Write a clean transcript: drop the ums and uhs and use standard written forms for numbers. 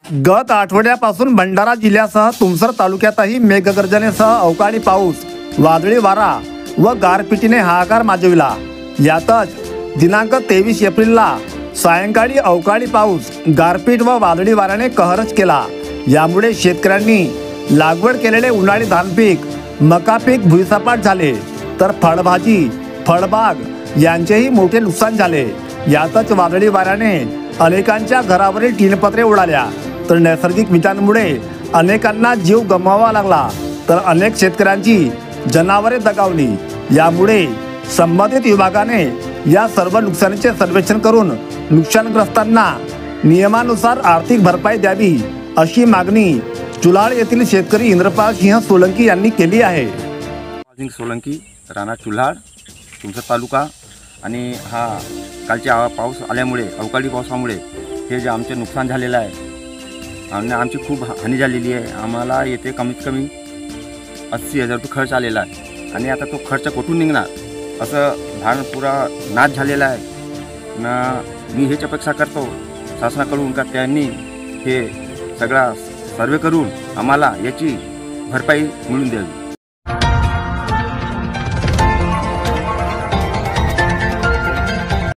गत आठवड्यापासून भंडारा जिल्ह्यासह तुमसर तालुक्यातही मेघगर्जनेसह अवकाळी पाऊस, वादळी वारा व गारपिटीने हाहाकार माजविला। यातच दिनांक 23 एप्रिलला सायंकाळी अवकाळी पाऊस, गारपीट व वादळी वाऱ्याने कहरच केला। यामुळे शेतकऱ्यांनी लागवड केलेले उन्हाळी धान पीक, मका पीक भुईसपाट झाले, तर फळभाजी, फळबाग यांचेही मोठे नुकसान झाले। यातच वादळी वाऱ्याने अनेकांच्या घरावरील टीनपत्रे उडाल्या, तर नैसर्गिक विटांमुळे अनेकांना जीव गमवावा लागला, तर अनेक शेतकऱ्यांची जनावरे दगावली। यामुळे संबंधित विभागाने या सर्व नुकसानीचे सर्वेक्षण करून नुकसानग्रस्तांना नियमानुसार आर्थिक भरपाई द्यावी, अशी मागणी चुलाळ येथील शेतकरी इंद्रपाल सिंह सोलंकी यांनी केली आहे। सिंह सोलंकी, राणा चुल्हाड, तुमसर तालुका। आणि हा कालच्या पाऊस आल्यामुळे, अवकाळी पावसामुळे हे जे आमचे नुकसान झालेलं आहे आणि आमची खूप हानी झालेली आहे। आम्हाला येथे कमीत कमी 80,000 रुपये खर्च आलेला आहे आणि आता तो खर्च कुठून निघणार, असं धान पुरा नाश झालेला आहे ना। मी हेच अपेक्षा करतो शासनाकडून का त्यांनी हे सगळा सर्वे करून आम्हाला याची भरपाई मिळवून द्यावी।